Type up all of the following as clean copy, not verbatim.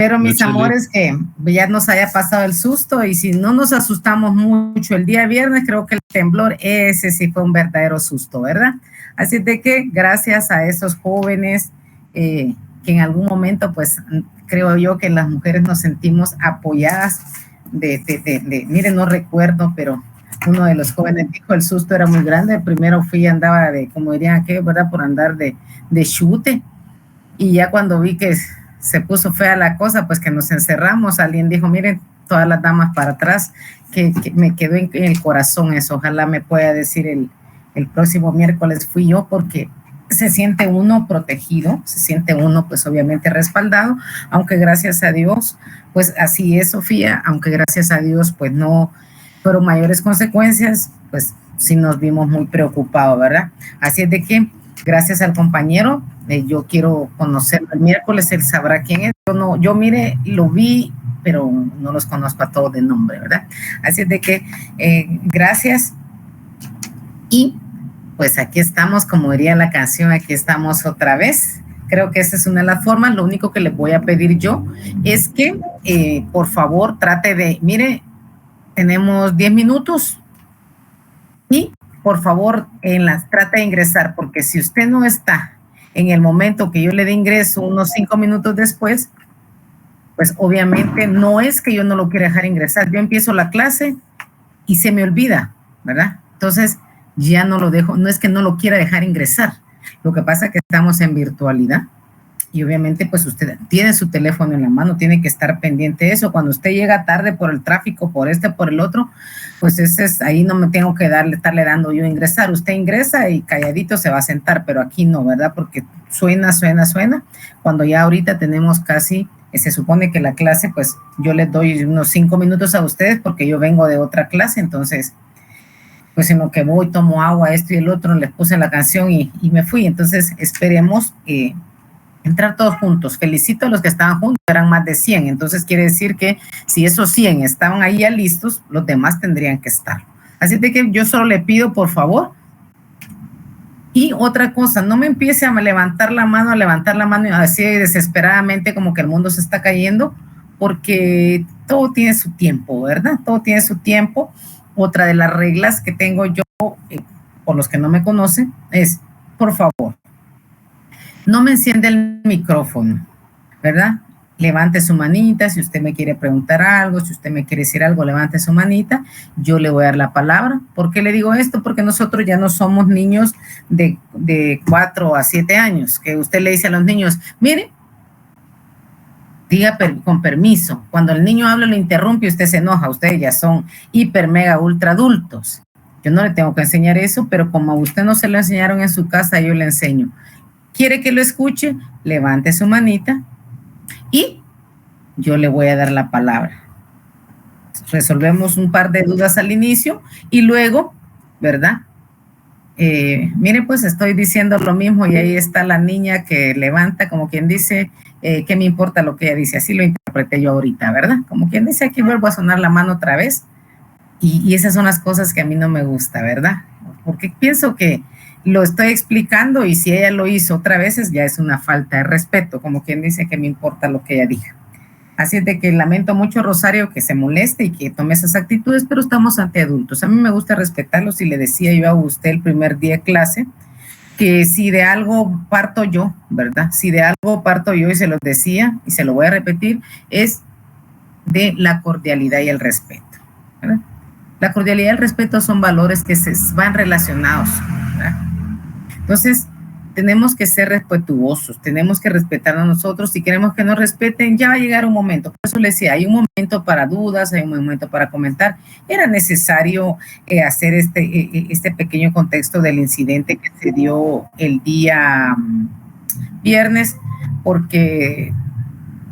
Pero mis amores, que ya nos haya pasado el susto, y si no nos asustamos mucho el día viernes, creo que el temblor, ese sí fue un verdadero susto, ¿verdad? Así de que gracias a esos jóvenes que en algún momento, pues creo yo que las mujeres nos sentimos apoyadas miren, no recuerdo, pero uno de los jóvenes dijo el susto era muy grande. Primero andaba de, como dirían aquí, ¿verdad? Por andar de chute, y ya cuando vi que se puso fea la cosa, pues que nos encerramos, alguien dijo, miren, todas las damas para atrás, que me quedó en el corazón eso. Ojalá me pueda decir el próximo miércoles fui yo, porque se siente uno protegido, se siente uno pues obviamente respaldado, aunque gracias a Dios, pues así es, Sofía, aunque gracias a Dios pues no fueron mayores consecuencias, pues sí nos vimos muy preocupados, ¿verdad? Así es de que gracias al compañero, yo quiero conocerlo el miércoles, él sabrá quién es. Yo mire, lo vi, pero no los conozco a todos de nombre, ¿verdad? Así es de que gracias, y pues aquí estamos, como diría la canción, aquí estamos otra vez. Creo que esa es una de las formas. Lo único que les voy a pedir yo es que por favor trate de, mire, tenemos 10 minutos y por favor trate de ingresar, porque si usted no está en el momento que yo le dé ingreso, unos 5 minutos después, pues obviamente no es que yo no lo quiera dejar ingresar. Yo empiezo la clase y se me olvida, ¿verdad? Entonces ya no lo dejo, no es que no lo quiera dejar ingresar. Lo que pasa es que estamos en virtualidad y obviamente pues usted tiene su teléfono en la mano, tiene que estar pendiente de eso. Cuando usted llega tarde por el tráfico, por por el otro, pues ahí no me tengo que estarle dando yo ingresar. Usted ingresa y calladito se va a sentar, pero aquí no, ¿verdad? Porque suena, cuando ya ahorita tenemos casi, se supone que la clase, pues yo les doy unos 5 minutos a ustedes porque yo vengo de otra clase, entonces pues en lo que voy, tomo agua, esto y el otro, les puse la canción y me fui. Entonces esperemos entrar todos juntos. Felicito a los que estaban juntos, eran más de 100, entonces quiere decir que si esos 100 estaban ahí ya listos, los demás tendrían que estar. Así de que yo solo le pido, por favor, y otra cosa, no me empiece a levantar la mano así desesperadamente como que el mundo se está cayendo, porque todo tiene su tiempo, ¿verdad? Todo tiene su tiempo. Otra de las reglas que tengo yo, por los que no me conocen, es, por favor, no me enciende el micrófono, ¿verdad? Levante su manita, si usted me quiere preguntar algo, si usted me quiere decir algo, levante su manita, yo le voy a dar la palabra. ¿Por qué le digo esto? Porque nosotros ya no somos niños de 4 a 7 años, que usted le dice a los niños, mire, diga con permiso. Cuando el niño habla, lo interrumpe y usted se enoja. Ustedes ya son hiper, mega, ultra adultos. Yo no le tengo que enseñar eso, pero como a usted no se lo enseñaron en su casa, yo le enseño. ¿Quiere que lo escuche? Levante su manita y yo le voy a dar la palabra. Resolvemos un par de dudas al inicio y luego, ¿verdad? Mire, pues estoy diciendo lo mismo y ahí está la niña que levanta, como quien dice, ¿qué me importa lo que ella dice? Así lo interpreté yo ahorita, ¿verdad? Como quien dice, aquí vuelvo a sonar la mano otra vez, y esas son las cosas que a mí no me gusta, ¿verdad? Porque pienso que lo estoy explicando y si ella lo hizo otra vez ya es una falta de respeto, como quien dice, que me importa lo que ella diga. Así es de que lamento mucho, Rosario, que se moleste y que tome esas actitudes, pero estamos ante adultos. A mí me gusta respetarlos y le decía yo a usted el primer día de clase que si de algo parto yo, ¿verdad? Si de algo parto yo, y se lo decía y se lo voy a repetir, es de la cordialidad y el respeto, ¿verdad? La cordialidad y el respeto son valores que se van relacionados, ¿verdad? Entonces, tenemos que ser respetuosos, tenemos que respetar a nosotros. Si queremos que nos respeten, ya va a llegar un momento. Por eso les decía, hay un momento para dudas, hay un momento para comentar. Era necesario hacer este pequeño contexto del incidente que se dio el día viernes, porque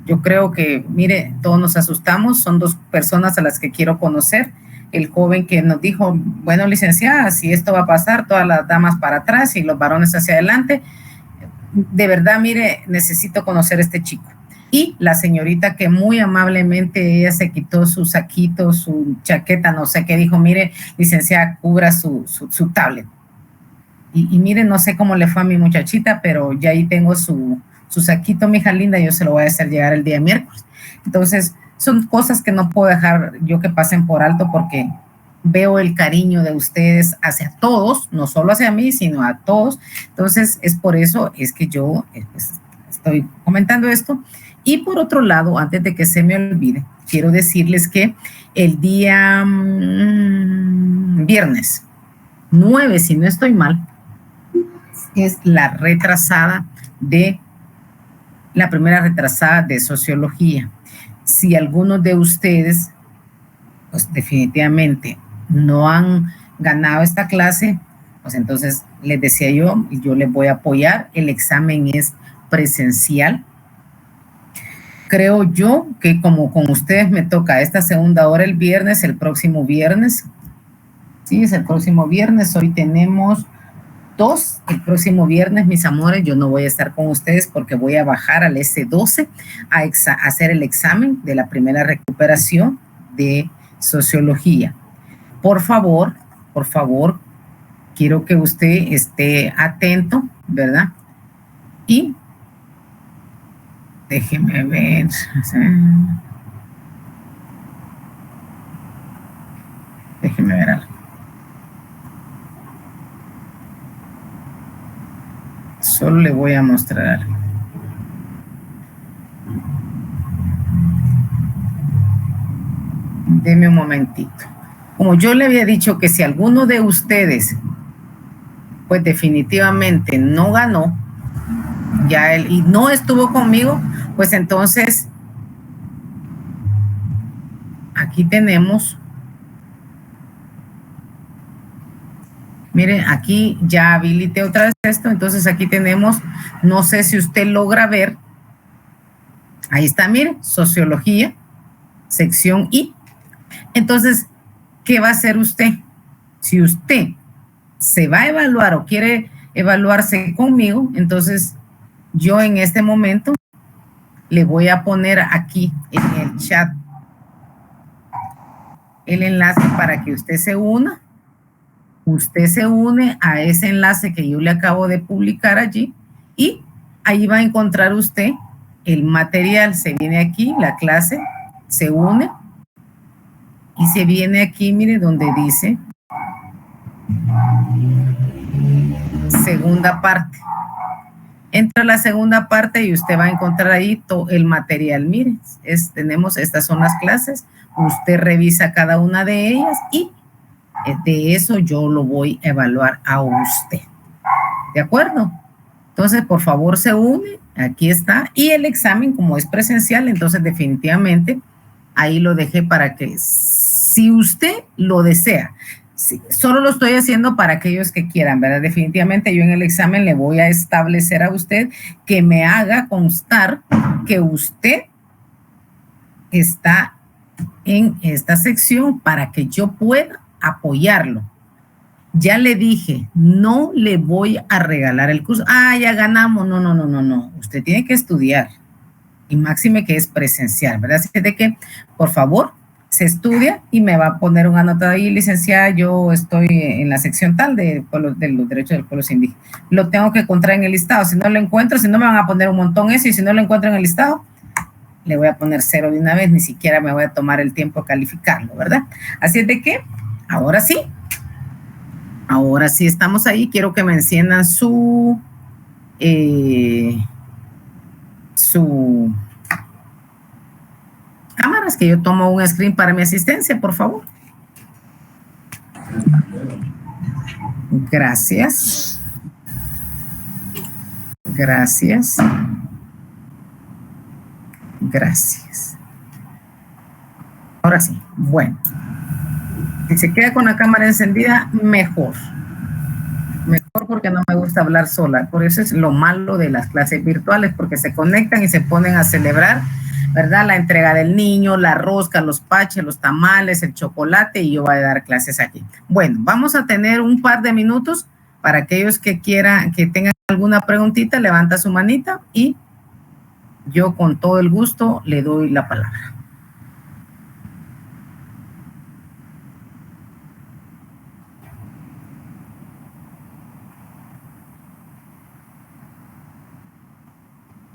yo creo que, mire, todos nos asustamos. Son 2 personas a las que quiero conocer. El joven que nos dijo, bueno, licenciada, si esto va a pasar, todas las damas para atrás y los varones hacia adelante. De verdad, mire, necesito conocer a este chico. Y la señorita que muy amablemente ella se quitó su saquito, su chaqueta, no sé qué, dijo, mire, licenciada, cubra su tablet. Y mire, no sé cómo le fue a mi muchachita, pero ya ahí tengo su saquito, mi hija linda, yo se lo voy a hacer llegar el día miércoles. Entonces, son cosas que no puedo dejar yo que pasen por alto porque veo el cariño de ustedes hacia todos, no solo hacia mí, sino a todos. Entonces, es por eso es que yo pues, estoy comentando esto. Y por otro lado, antes de que se me olvide, quiero decirles que el día viernes 9, si no estoy mal, es la retrasada de la primera retrasada de sociología. Si algunos de ustedes, pues definitivamente no han ganado esta clase, pues entonces les decía yo les voy a apoyar. El examen es presencial. Creo yo que como con ustedes me toca esta segunda hora el viernes, el próximo viernes, sí, es el próximo viernes, hoy tenemos 2, el próximo viernes, mis amores, yo no voy a estar con ustedes porque voy a bajar al S12 a hacer el examen de la primera recuperación de sociología. Por favor, quiero que usted esté atento, ¿verdad? Y déjeme ver. Déjeme ver algo. Solo le voy a mostrar algo. Deme un momentito. Como yo le había dicho que si alguno de ustedes, pues definitivamente no ganó, ya él y no estuvo conmigo, pues entonces aquí tenemos, miren, aquí ya habilité otra vez esto, entonces aquí tenemos, no sé si usted logra ver, ahí está, miren, sociología, sección I. Entonces, ¿qué va a hacer usted? Si usted se va a evaluar o quiere evaluarse conmigo, entonces yo en este momento le voy a poner aquí en el chat el enlace para que usted se una. Usted se une a ese enlace que yo le acabo de publicar allí y ahí va a encontrar usted el material. Se viene aquí, la clase, se une y se viene aquí, mire, donde dice segunda parte. Entra a la segunda parte y usted va a encontrar ahí todo el material. Mire, tenemos, estas son las clases. Usted revisa cada una de ellas y de eso yo lo voy a evaluar a usted. ¿De acuerdo? Entonces, por favor, se une. Aquí está. Y el examen, como es presencial, entonces definitivamente ahí lo dejé para que, si usted lo desea, sí, solo lo estoy haciendo para aquellos que quieran, ¿verdad? Definitivamente yo en el examen le voy a establecer a usted que me haga constar que usted está en esta sección para que yo pueda apoyarlo. Ya le dije, no le voy a regalar el curso. Ah, ya ganamos. No, no, no, no, no. Usted tiene que estudiar. Y máxime que es presencial, ¿verdad? Así de que, por favor, se estudia y me va a poner una nota ahí, licenciada, yo estoy en la sección tal de los derechos del pueblo indígena. Lo tengo que encontrar en el listado. Si no lo encuentro, si no me van a poner un montón eso, y si no lo encuentro en el listado, le voy a poner 0 de una vez, ni siquiera me voy a tomar el tiempo a calificarlo, ¿verdad? Así es de que, ahora sí estamos ahí. Quiero que me enciendan su cámaras, que yo tomo un screen para mi asistencia, por favor. Gracias. Gracias. Gracias. Ahora sí, bueno. Si se queda con la cámara encendida, mejor. Mejor, porque no me gusta hablar sola. Por eso es lo malo de las clases virtuales, porque se conectan y se ponen a celebrar, ¿verdad? La entrega del niño, la rosca, los paches, los tamales, el chocolate, y yo voy a dar clases aquí. Bueno, vamos a tener un par de minutos para aquellos que quieran, que tengan alguna preguntita, levanta su manita y yo con todo el gusto le doy la palabra.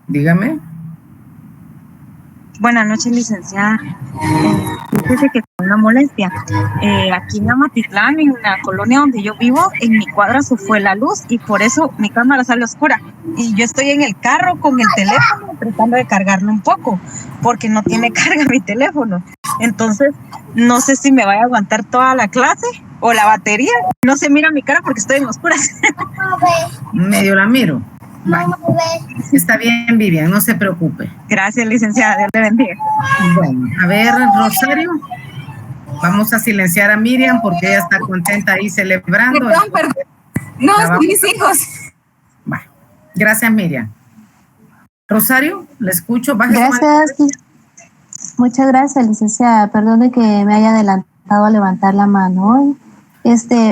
Dígame. Buenas noches, licenciada. Fíjese que con una molestia. Aquí en Amatitlán, en la colonia donde yo vivo, en mi cuadra se fue la luz y por eso mi cámara sale oscura. Y yo estoy en el carro con el teléfono tratando de cargarlo un poco, porque no tiene carga mi teléfono. Entonces, no sé si me vaya a aguantar toda la clase o la batería. No se mira mi cara porque estoy en oscuras. Medio la miro. Bye. Está bien, Vivian, no se preocupe. Gracias, licenciada. Dios le bendiga. Bueno, a ver, Rosario, vamos a silenciar a Miriam porque ella está contenta ahí celebrando. Perdón. No, son mis hijos. Bueno, gracias, Miriam. Rosario, le escucho. Gracias. Muchas gracias, licenciada. Perdone que me haya adelantado a levantar la mano hoy.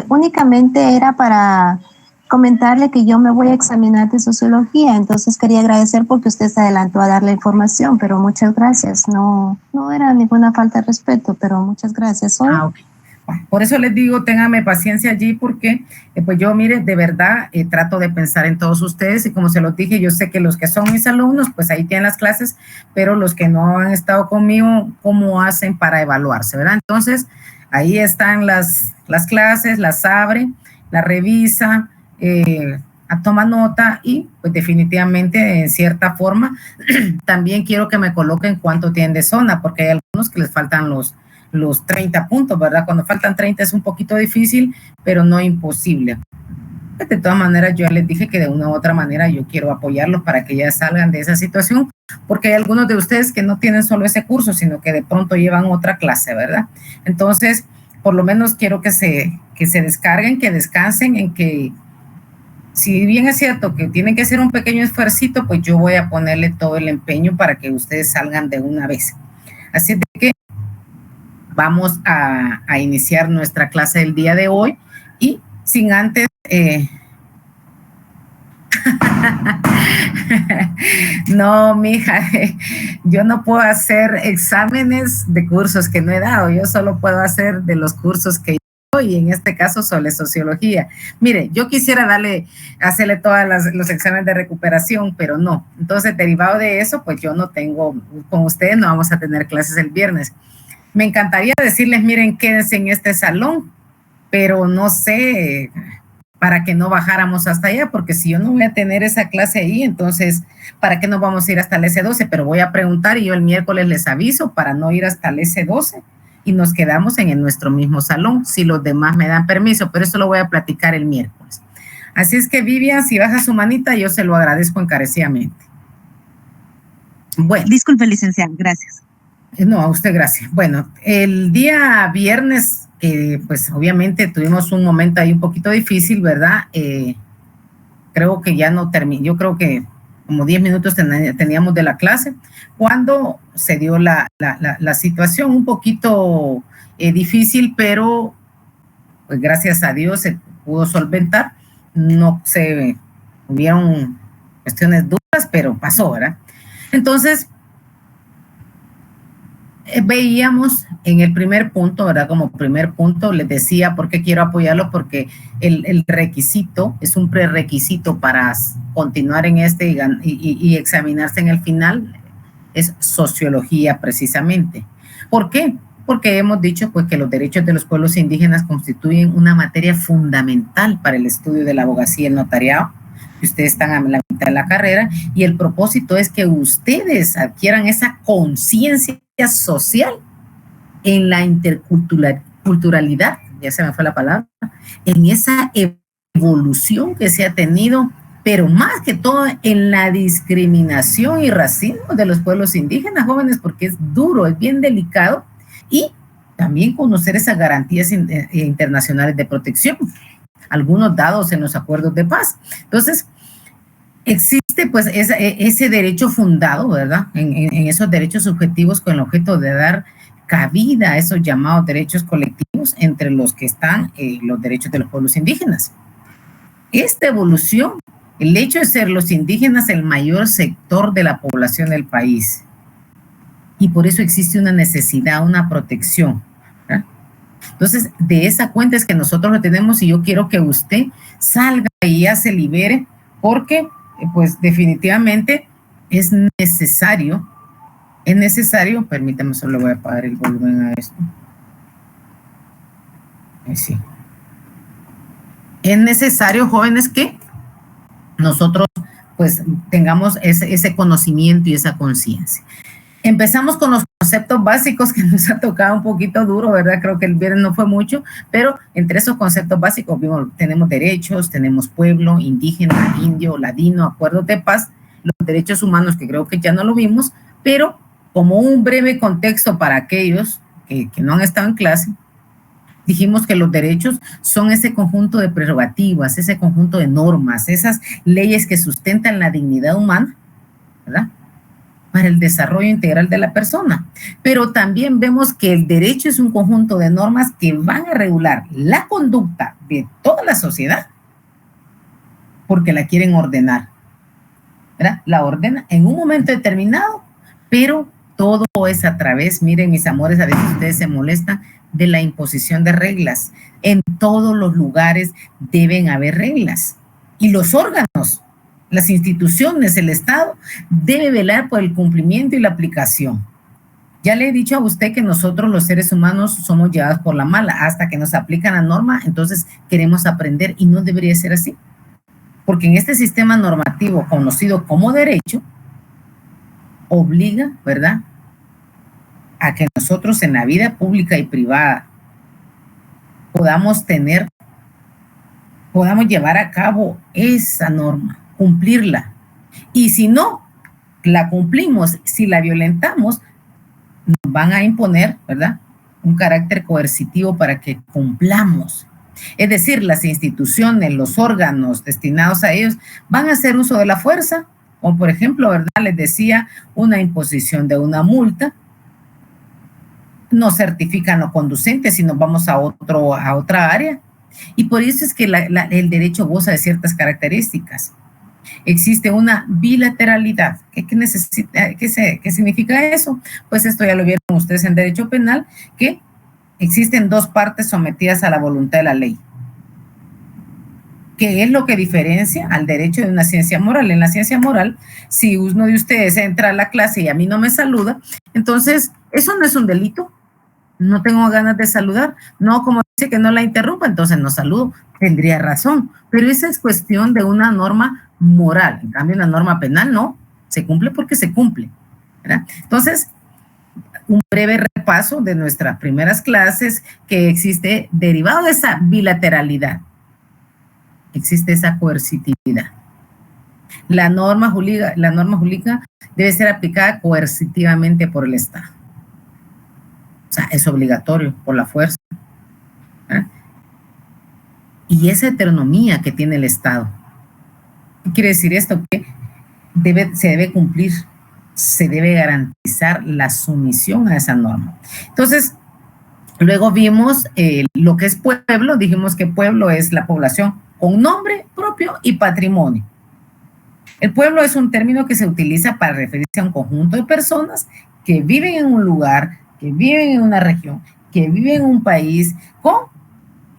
Únicamente era para comentarle que yo me voy a examinar de sociología, entonces quería agradecer porque usted se adelantó a dar la información, pero muchas gracias. No era ninguna falta de respeto, pero muchas gracias. Okay. Bueno, por eso les digo, ténganme paciencia allí porque pues yo, mire, de verdad trato de pensar en todos ustedes y como se los dije, yo sé que los que son mis alumnos, pues ahí tienen las clases, pero los que no han estado conmigo, ¿cómo hacen para evaluarse, verdad? Entonces, ahí están las clases, las abre, las revisa, toma nota y pues definitivamente en cierta forma también quiero que me coloquen cuánto tienen de zona porque hay algunos que les faltan los 30 puntos, ¿verdad? Cuando faltan 30 es un poquito difícil, pero no imposible. De todas maneras, yo ya les dije que de una u otra manera yo quiero apoyarlos para que ya salgan de esa situación, porque hay algunos de ustedes que no tienen solo ese curso, sino que de pronto llevan otra clase, ¿verdad? Entonces, por lo menos quiero que se descarguen, que descansen, en que si bien es cierto que tienen que hacer un pequeño esfuercito, pues yo voy a ponerle todo el empeño para que ustedes salgan de una vez. Así de que vamos a iniciar nuestra clase del día de hoy y sin antes... No, mija, yo no puedo hacer exámenes de cursos que no he dado, yo solo puedo hacer de los cursos que y en este caso sobre sociología. Mire, yo quisiera hacerle todos los exámenes de recuperación, pero no. Entonces, derivado de eso, pues yo no tengo, con ustedes no vamos a tener clases el viernes. Me encantaría decirles, miren, quédense en este salón, pero no sé, para que no bajáramos hasta allá, porque si yo no voy a tener esa clase ahí, entonces, ¿para qué nos vamos a ir hasta el S12? Pero voy a preguntar y yo el miércoles les aviso para no ir hasta el S12. Y nos quedamos en nuestro mismo salón, si los demás me dan permiso, pero eso lo voy a platicar el miércoles. Así es que, Vivian, si baja su manita, yo se lo agradezco encarecidamente. Bueno. Disculpe, licenciada, gracias. No, a usted gracias. Bueno, el día viernes, pues obviamente tuvimos un momento ahí un poquito difícil, ¿verdad? Creo que ya no terminó, yo creo que como 10 minutos teníamos de la clase, cuando se dio la situación un poquito difícil, pero pues gracias a Dios se pudo solventar. No se hubieron cuestiones duras, pero pasó, ¿verdad? Entonces, veíamos en el primer punto, ¿verdad? Como primer punto, les decía por qué quiero apoyarlo, porque el requisito es un prerequisito para continuar en y examinarse en el final, es sociología precisamente. ¿Por qué? Porque hemos dicho pues que los derechos de los pueblos indígenas constituyen una materia fundamental para el estudio de la abogacía y el notariado. Ustedes están a la mitad de la carrera y el propósito es que ustedes adquieran esa conciencia social en la interculturalidad, ya se me fue la palabra, en esa evolución que se ha tenido, pero más que todo en la discriminación y racismo de los pueblos indígenas, jóvenes, porque es duro, es bien delicado, y también conocer esas garantías internacionales de protección, algunos dados en los acuerdos de paz. Entonces, existe pues ese derecho fundado, ¿verdad? En esos derechos subjetivos con el objeto de dar cabida a esos llamados derechos colectivos, entre los que están los derechos de los pueblos indígenas. Esta evolución, el hecho de ser los indígenas el mayor sector de la población del país, y por eso existe una necesidad, una protección, ¿verdad? Entonces, de esa cuenta es que nosotros lo tenemos y yo quiero que usted salga y ya se libere, porque pues definitivamente es necesario Es necesario, permítame, solo voy a apagar el volumen a esto. Sí. Es necesario, jóvenes, que nosotros pues tengamos ese conocimiento y esa conciencia. Empezamos con los conceptos básicos que nos ha tocado un poquito duro, ¿verdad? Creo que el viernes no fue mucho, pero entre esos conceptos básicos tenemos derechos, tenemos pueblo, indígena, indio, ladino, acuerdos de paz, los derechos humanos, que creo que ya no lo vimos, pero como un breve contexto para aquellos que no han estado en clase, dijimos que los derechos son ese conjunto de prerrogativas, ese conjunto de normas, esas leyes que sustentan la dignidad humana, ¿verdad?, para el desarrollo integral de la persona. Pero también vemos que el derecho es un conjunto de normas que van a regular la conducta de toda la sociedad porque la quieren ordenar, ¿verdad? La ordena en un momento determinado, pero todo es a través, miren mis amores, a veces ustedes se molestan, de la imposición de reglas. En todos los lugares deben haber reglas. Y los órganos, las instituciones, el Estado, debe velar por el cumplimiento y la aplicación. Ya le he dicho a usted que nosotros los seres humanos somos llevados por la mala. Hasta que nos aplican la norma, entonces queremos aprender y no debería ser así. Porque en este sistema normativo conocido como derecho, obliga, ¿verdad?, a que nosotros en la vida pública y privada podamos llevar a cabo esa norma, cumplirla. Y si no la cumplimos, si la violentamos, nos van a imponer, ¿verdad?, un carácter coercitivo para que cumplamos. Es decir, las instituciones, los órganos destinados a ellos van a hacer uso de la fuerza, como por ejemplo, ¿verdad?, les decía, una imposición de una multa. No certifican lo conducente si nos vamos a otra área. Y por eso es que el derecho goza de ciertas características. Existe una bilateralidad. ¿Qué significa eso? Pues esto ya lo vieron ustedes en derecho penal, que existen dos partes sometidas a la voluntad de la ley. ¿Qué es lo que diferencia al derecho de una ciencia moral? En la ciencia moral, si uno de ustedes entra a la clase y a mí no me saluda, entonces eso no es un delito. No tengo ganas de saludar. No, como dice que no la interrumpa, entonces no saludo. Tendría razón. Pero esa es cuestión de una norma moral. En cambio, la norma penal no. Se cumple porque se cumple, ¿verdad? Entonces, un breve repaso de nuestras primeras clases, que existe derivado de esa bilateralidad. Existe esa coercitividad. La norma jurídica debe ser aplicada coercitivamente por el Estado. O sea, es obligatorio por la fuerza. ¿Eh? Y esa heteronomía que tiene el Estado. ¿Qué quiere decir esto? Que se debe cumplir, se debe garantizar la sumisión a esa norma. Entonces, luego vimos lo que es pueblo. Dijimos que pueblo es la población con nombre propio y patrimonio. El pueblo es un término que se utiliza para referirse a un conjunto de personas que viven en un lugar, que viven en una región, que viven en un país,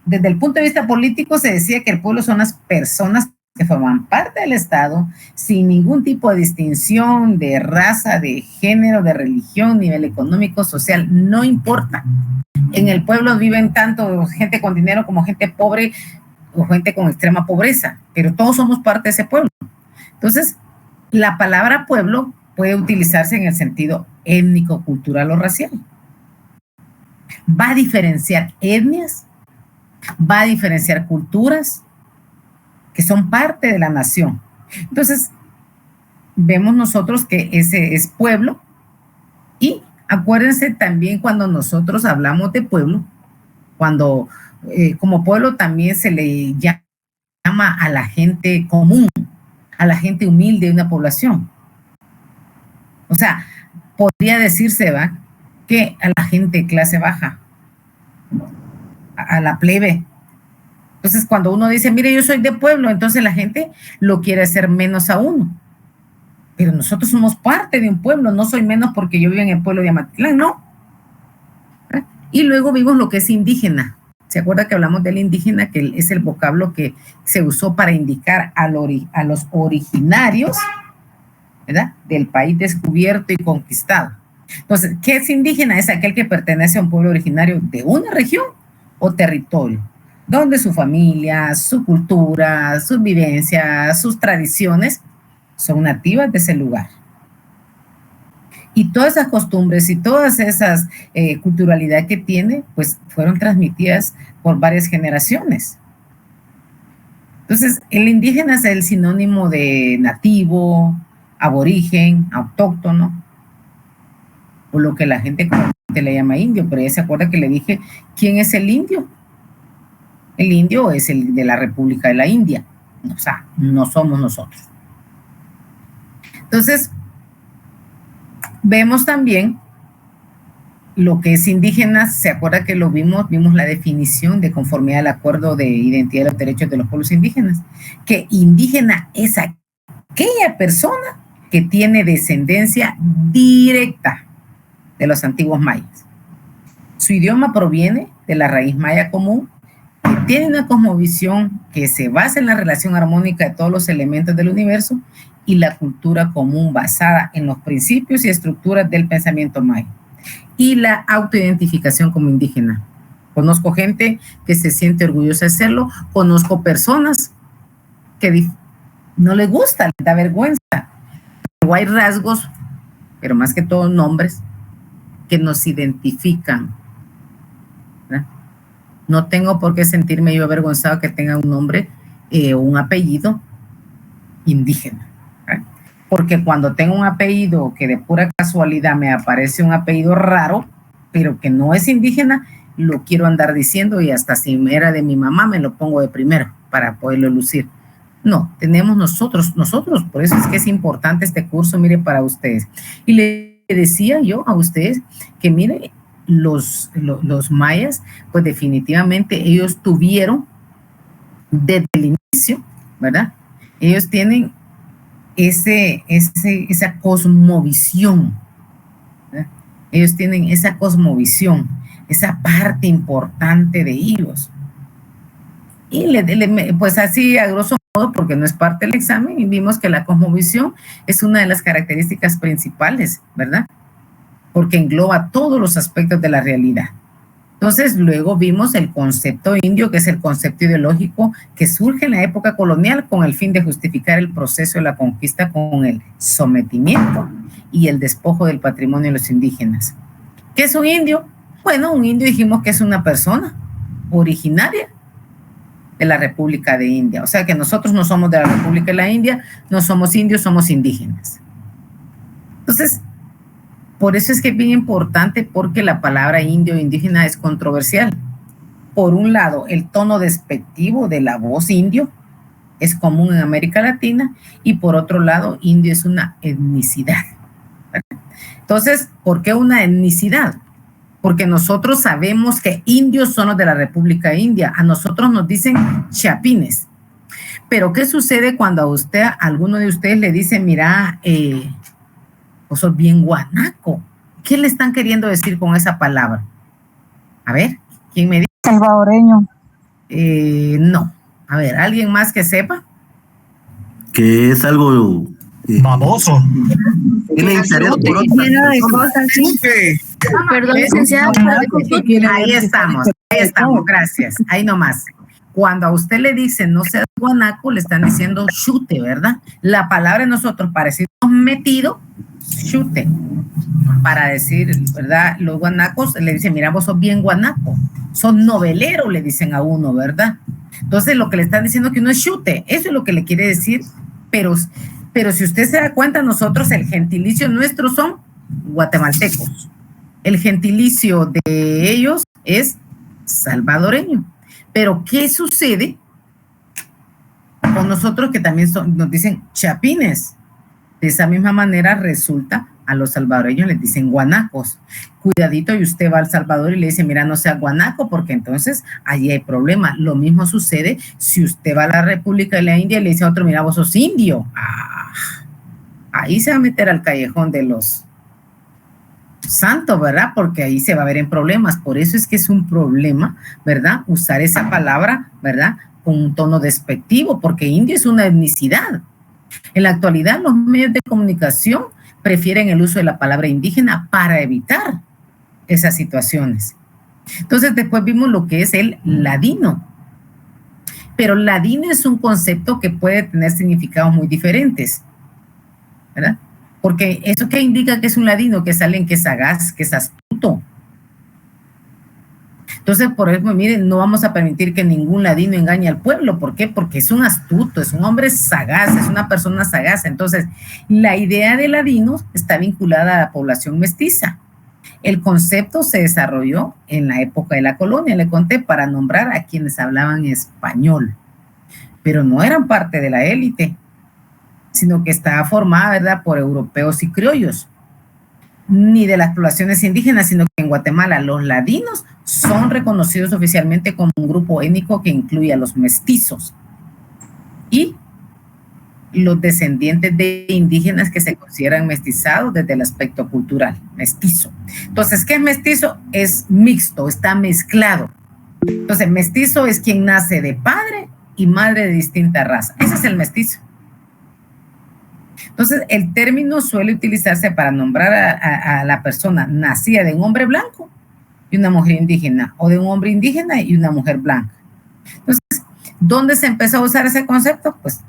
desde el punto de vista político se decía que el pueblo son las personas que forman parte del Estado sin ningún tipo de distinción de raza, de género, de religión, nivel económico, social, no importa. En el pueblo viven tanto gente con dinero como gente pobre o gente con extrema pobreza, pero todos somos parte de ese pueblo. Entonces, la palabra pueblo puede utilizarse en el sentido étnico, cultural o racial. Va a diferenciar etnias, va a diferenciar culturas que son parte de la nación. Entonces, vemos nosotros que ese es pueblo. Y acuérdense también, cuando nosotros hablamos de pueblo, cuando como pueblo también se le llama a la gente común, a la gente humilde de una población. O sea, podría decirse, ¿va?, que a la gente de clase baja, a la plebe. Entonces, cuando uno dice, mire, yo soy de pueblo, entonces la gente lo quiere hacer menos a uno. Pero nosotros somos parte de un pueblo, no soy menos porque yo vivo en el pueblo de Amatitlán, no. Y luego vimos lo que es indígena. ¿Se acuerda que hablamos del indígena, que es el vocablo que se usó para indicar a los originarios, ¿verdad?, del país descubierto y conquistado? Entonces, ¿qué es indígena? Es aquel que pertenece a un pueblo originario de una región o territorio, donde su familia, su cultura, sus vivencias, sus tradiciones son nativas de ese lugar. Y todas esas costumbres y todas esas culturalidad que tiene, pues fueron transmitidas por varias generaciones. Entonces, el indígena es el sinónimo de nativo, aborigen, autóctono, o lo que la gente le llama indio, pero ya se acuerda que le dije, ¿quién es el indio? El indio es el de la República de la India, o sea, no somos nosotros. Entonces, vemos también lo que es indígena, se acuerda que lo vimos la definición de conformidad al Acuerdo de Identidad de los Derechos de los Pueblos Indígenas, que indígena es aquella persona que tiene descendencia directa de los antiguos mayas. Su idioma proviene de la raíz maya común, que tiene una cosmovisión que se basa en la relación armónica de todos los elementos del universo y la cultura común basada en los principios y estructuras del pensamiento maya y la autoidentificación como indígena. Conozco gente que se siente orgullosa de serlo, conozco personas que no les gusta, les da vergüenza, pero hay rasgos, pero más que todo nombres, que nos identifican, ¿verdad? No tengo por qué sentirme yo avergonzado que tenga un nombre o un apellido indígena. Porque cuando tengo un apellido que de pura casualidad me aparece un apellido raro, pero que no es indígena, lo quiero andar diciendo y hasta si era de mi mamá me lo pongo de primero para poderlo lucir. No, tenemos nosotros, por eso es que es importante este curso, mire, para ustedes. Y le decía yo a ustedes que, mire, los mayas, pues definitivamente ellos tuvieron desde el inicio, ¿verdad? Ellos tienen esa cosmovisión, ¿verdad? Ellos tienen esa cosmovisión, esa parte importante de ellos. Y pues así a grosso modo, porque no es parte del examen, y vimos que la cosmovisión es una de las características principales, ¿verdad? Porque engloba todos los aspectos de la realidad. Entonces, luego vimos el concepto indio, que es el concepto ideológico que surge en la época colonial con el fin de justificar el proceso de la conquista con el sometimiento y el despojo del patrimonio de los indígenas. ¿Qué es un indio? Bueno, un indio dijimos que es una persona originaria de la República de India. O sea que nosotros no somos de la República de la India, no somos indios, somos indígenas. Entonces, por eso es que es bien importante, porque la palabra indio o indígena es controversial. Por un lado, el tono despectivo de la voz indio es común en América Latina, y por otro lado, indio es una etnicidad. Entonces, ¿por qué una etnicidad? Porque nosotros sabemos que indios son los de la República India. A nosotros nos dicen chapines. Pero ¿qué sucede cuando a alguno de ustedes le dice, mira, vos sos bien guanaco? ¿Qué le están queriendo decir con esa palabra? A ver, ¿quién me dice? Salvadoreño. No. A ver, ¿alguien más que sepa? Que es algo... baboso. Tiene interés por otras personas. Perdón, licenciada. Ahí estamos, gracias. Ahí nomás. Cuando a usted le dicen no seas guanaco, le están diciendo chute, ¿verdad? La palabra de nosotros para decir metido, chute. Para decir, ¿verdad? Los guanacos le dicen, mira, vos sos bien guanaco. Sos novelero, le dicen a uno, ¿verdad? Entonces lo que le están diciendo es que uno es chute. Eso es lo que le quiere decir, pero si usted se da cuenta, nosotros el gentilicio nuestro son guatemaltecos. El gentilicio de ellos es salvadoreño. Pero ¿qué sucede con nosotros que también nos dicen chapines? De esa misma manera resulta, a los salvadoreños les dicen guanacos. Cuidadito, y usted va al Salvador y le dice, mira, no sea guanaco, porque entonces allí hay problema. Lo mismo sucede si usted va a la República de la India y le dice a otro, mira, vos sos indio. Ahí se va a meter al callejón de los santos, ¿verdad? Porque ahí se va a ver en problemas. Por eso es que es un problema, ¿verdad? Usar esa palabra, ¿verdad? Con un tono despectivo, porque indio es una etnicidad. En la actualidad, los medios de comunicación prefieren el uso de la palabra indígena para evitar esas situaciones. Entonces después vimos lo que es el ladino. Pero ladino es un concepto que puede tener significados muy diferentes, ¿verdad? Porque eso que indica que es un ladino, que es alguien que es sagaz, que es astuto. Entonces, por ejemplo, miren, no vamos a permitir que ningún ladino engañe al pueblo. ¿Por qué? Porque es un astuto, es un hombre sagaz, es una persona sagaz. Entonces, la idea de ladinos está vinculada a la población mestiza. El concepto se desarrolló en la época de la colonia, le conté, para nombrar a quienes hablaban español, pero no eran parte de la élite, sino que estaba formada, ¿verdad?, por europeos y criollos, ni de las poblaciones indígenas, sino que en Guatemala los ladinos son reconocidos oficialmente como un grupo étnico que incluye a los mestizos y los descendientes de indígenas que se consideran mestizados desde el aspecto cultural, mestizo. Entonces, ¿qué es mestizo? Es mixto, está mezclado. Entonces, mestizo es quien nace de padre y madre de distinta raza. Ese es el mestizo. Entonces, el término suele utilizarse para nombrar a la persona nacida de un hombre blanco y una mujer indígena, o de un hombre indígena y una mujer blanca. Entonces, ¿dónde se empezó a usar ese concepto? Pues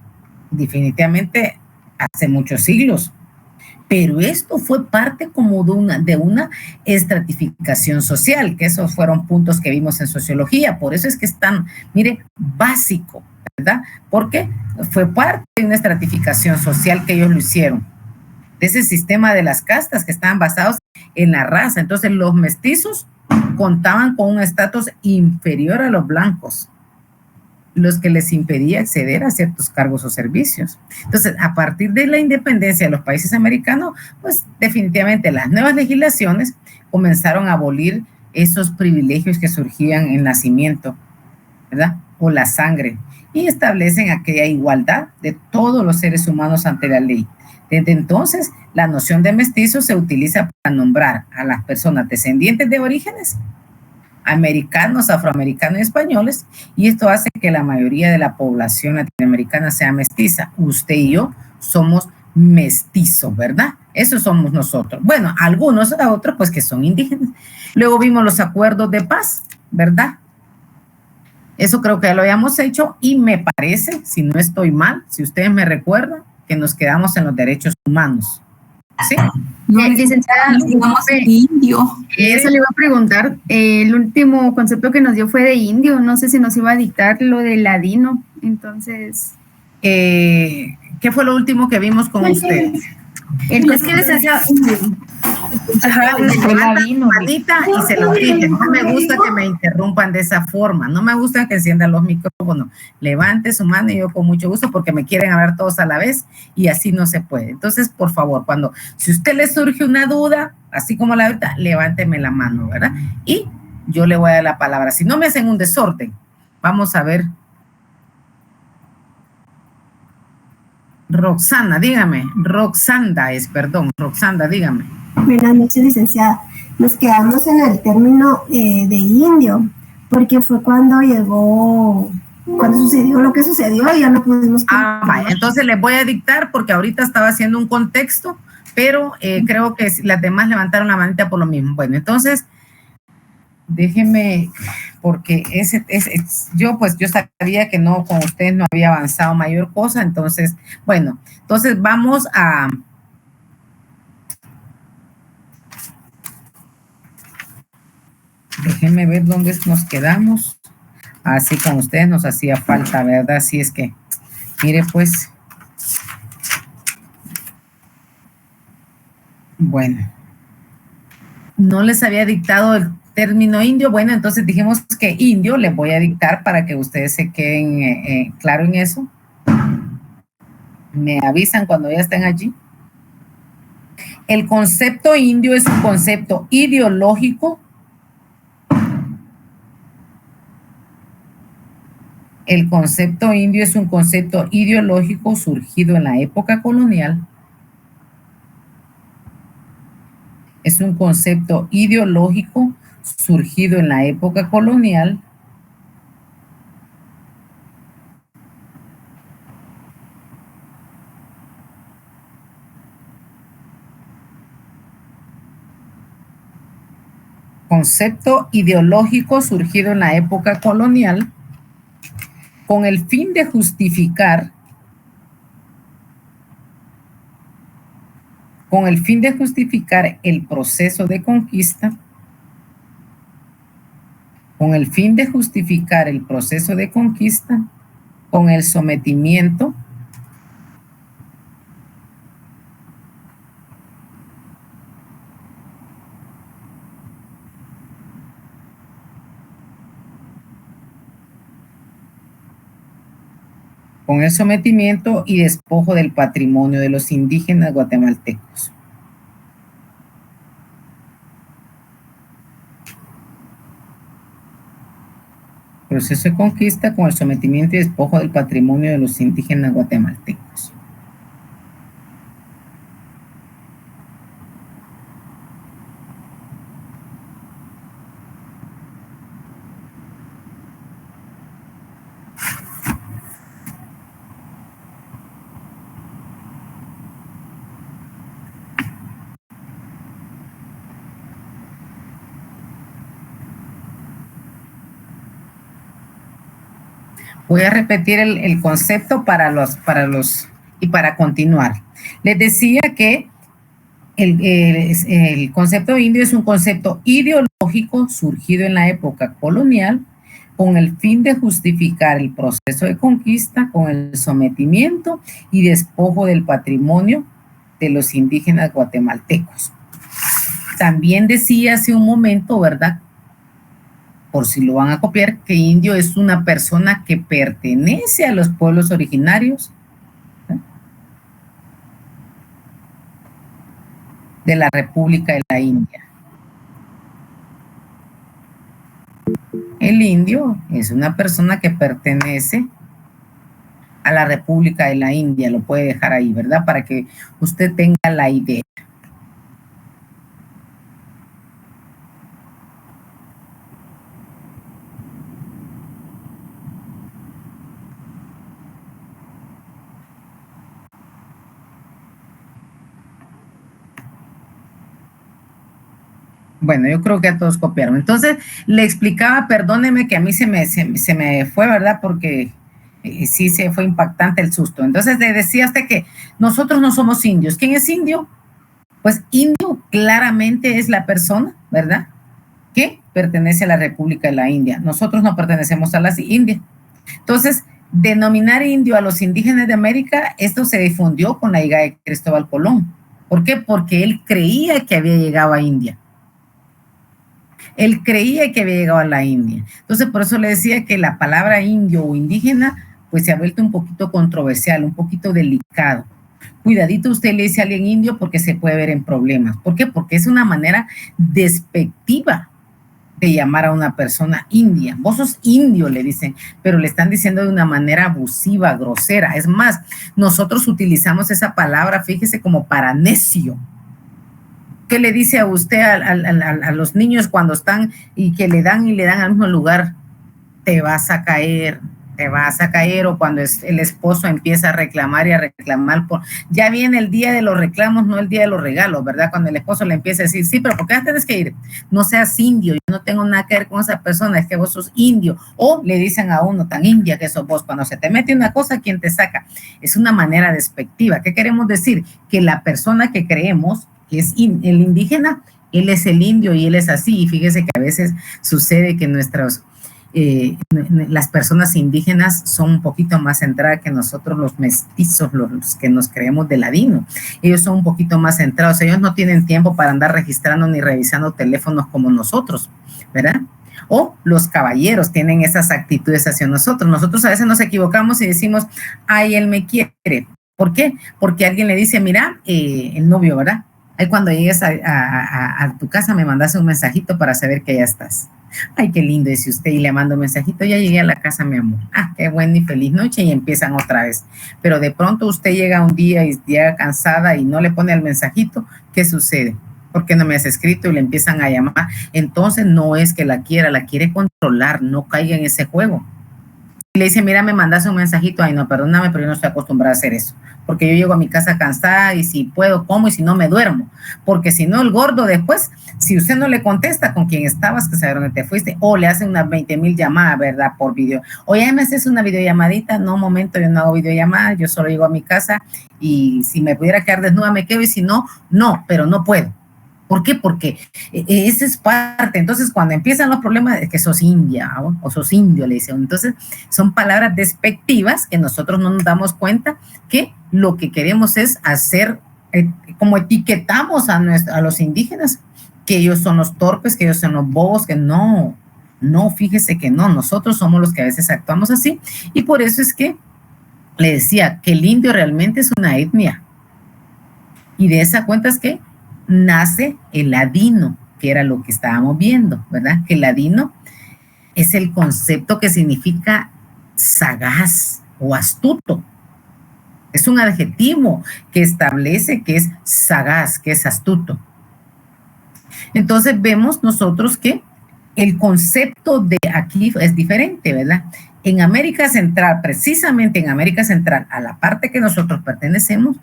definitivamente hace muchos siglos, pero esto fue parte como de una estratificación social, que esos fueron puntos que vimos en sociología. Por eso es que es tan, mire, básico, ¿verdad? Porque fue parte de una estratificación social que ellos lo hicieron, de ese sistema de las castas que estaban basados en la raza. Entonces los mestizos contaban con un estatus inferior a los blancos, los que les impedía acceder a ciertos cargos o servicios. Entonces, a partir de la independencia de los países americanos, pues definitivamente las nuevas legislaciones comenzaron a abolir esos privilegios que surgían en el nacimiento, ¿verdad? O la sangre, y establecen aquella igualdad de todos los seres humanos ante la ley. Desde entonces, la noción de mestizo se utiliza para nombrar a las personas descendientes de orígenes americanos, afroamericanos y españoles, y esto hace que la mayoría de la población latinoamericana sea mestiza. Usted y yo somos mestizos, ¿verdad? Eso somos nosotros. Bueno, algunos a otros pues que son indígenas. Luego vimos los acuerdos de paz, ¿verdad? Eso creo que ya lo habíamos hecho y me parece, si no estoy mal, si ustedes me recuerdan, que nos quedamos en los derechos humanos. ¿Sí? No, licenciada, nos quedamos en indio. Eso le iba a preguntar. El último concepto que nos dio fue de indio. No sé si nos iba a dictar lo de ladino. Entonces, ¿qué fue lo último que vimos con ustedes? Es que licenciada. Ajá, ladino. Y se lo dije, no me gusta que me interrumpan de esa forma, no me gusta que enciendan los micrófonos. Levante su mano y yo con mucho gusto, porque me quieren hablar todos a la vez y así no se puede. Entonces, por favor, si a usted le surge una duda, así como la ahorita, levánteme la mano, ¿verdad? Y yo le voy a dar la palabra. Si no me hacen un desorden, vamos a ver. Roxana, dígame. Roxanda, dígame. Buenas noches, licenciada. Nos quedamos en el término de indio, porque fue cuando sucedió lo que sucedió y ya no pudimos... Vaya, entonces les voy a dictar, porque ahorita estaba haciendo un contexto, pero creo que las demás levantaron la manita por lo mismo. Bueno, entonces, déjenme, porque yo sabía que no, con ustedes no había avanzado mayor cosa, entonces, bueno, entonces vamos a... Déjenme ver dónde nos quedamos. Así con ustedes nos hacía falta, ¿verdad? Así es que, mire pues. Bueno. No les había dictado el término indio. Bueno, entonces dijimos que indio les voy a dictar para que ustedes se queden claro en eso. Me avisan cuando ya estén allí. El concepto indio es un concepto ideológico. El concepto indio es un concepto ideológico surgido en la época colonial. Es un concepto ideológico surgido en la época colonial concepto ideológico surgido en la época colonial con el fin de justificar el proceso de conquista, con el sometimiento y despojo del patrimonio de los indígenas guatemaltecos. Proceso de conquista con el sometimiento y despojo del patrimonio de los indígenas guatemaltecos. Voy a repetir el concepto para continuar. Les decía que el concepto indio es un concepto ideológico surgido en la época colonial con el fin de justificar el proceso de conquista con el sometimiento y despojo del patrimonio de los indígenas guatemaltecos. También decía hace un momento, ¿verdad?, por si lo van a copiar, que indio es una persona que pertenece a los pueblos originarios de la República de la India. El indio es una persona que pertenece a la República de la India, lo puede dejar ahí, ¿verdad? Para que usted tenga la idea. Bueno, yo creo que a todos copiaron. Entonces, le explicaba, perdóneme que a mí se me fue, ¿verdad? Porque sí se fue impactante el susto. Entonces, le decía hasta que nosotros no somos indios. ¿Quién es indio? Pues indio claramente es la persona, ¿verdad?, que pertenece a la República de la India. Nosotros no pertenecemos a la India. Entonces, denominar indio a los indígenas de América, esto se difundió con la llegada de Cristóbal Colón. ¿Por qué? Porque él creía que había llegado a India. Él creía que había llegado a la India. Entonces, por eso le decía que la palabra indio o indígena, pues se ha vuelto un poquito controversial, un poquito delicado. Cuidadito usted le dice a alguien indio porque se puede ver en problemas. ¿Por qué? Porque es una manera despectiva de llamar a una persona india. Vos sos indio, le dicen, pero le están diciendo de una manera abusiva, grosera. Es más, nosotros utilizamos esa palabra, fíjese, como para necio. ¿Qué le dice a usted a los niños cuando están y que le dan al mismo lugar? Te vas a caer, o cuando el esposo empieza a reclamar y a reclamar ya viene el día de los reclamos, no el día de los regalos, ¿verdad? Cuando el esposo le empieza a decir, sí, pero ¿por qué tienes que ir? No seas indio, yo no tengo nada que ver con esa persona, es que vos sos indio. O le dicen a uno, tan india que sos vos, cuando se te mete una cosa, ¿quién te saca? Es una manera despectiva. ¿Qué queremos decir? Que la persona que creemos que es el indígena, él es el indio y él es así. Y fíjese que a veces sucede que las personas indígenas son un poquito más centradas que nosotros los mestizos, los que nos creemos de ladino. Ellos son un poquito más centrados, ellos no tienen tiempo para andar registrando ni revisando teléfonos como nosotros, ¿verdad? O los caballeros tienen esas actitudes hacia nosotros. Nosotros a veces nos equivocamos y decimos, ay, él me quiere. ¿Por qué? Porque alguien le dice, mira, el novio, ¿verdad? Ahí cuando llegues a tu casa me mandas un mensajito para saber que ya estás. Ay, qué lindo, dice usted, y le mando un mensajito, ya llegué a la casa, mi amor. Ah, qué buena y feliz noche, y empiezan otra vez. Pero de pronto usted llega un día y llega cansada y no le pone el mensajito, ¿qué sucede? ¿Por qué no me has escrito? Y le empiezan a llamar. Entonces no es que la quiere controlar, no caiga en ese juego. le dice, mira, me mandas un mensajito, ay no, perdóname, pero yo no estoy acostumbrada a hacer eso, porque yo llego a mi casa cansada y si puedo como y si no me duermo, porque si no el gordo después, si usted no le contesta con quién estabas, que sabe dónde te fuiste, o le hacen unas 20,000 llamadas, ¿verdad? Por video. Oye, ¿me haces una videollamadita? No, un momento, yo no hago videollamadas, yo solo llego a mi casa y si me pudiera quedar desnuda me quedo y si no, no, pero no puedo. ¿Por qué? Porque esa es parte. Entonces, cuando empiezan los problemas, es que sos india o sos indio, le dicen. Entonces, son palabras despectivas que nosotros no nos damos cuenta que lo que queremos es hacer, como etiquetamos a los indígenas, que ellos son los torpes, que ellos son los bobos, que no, fíjese que no, nosotros somos los que a veces actuamos así. Y por eso es que le decía que el indio realmente es una etnia. Y de esa cuenta es que nace el ladino, que era lo que estábamos viendo, ¿verdad? Que el ladino es el concepto que significa sagaz o astuto. Es un adjetivo que establece que es sagaz, que es astuto. Entonces vemos nosotros que el concepto de aquí es diferente, ¿verdad? En América Central, precisamente en América Central, a la parte que nosotros pertenecemos,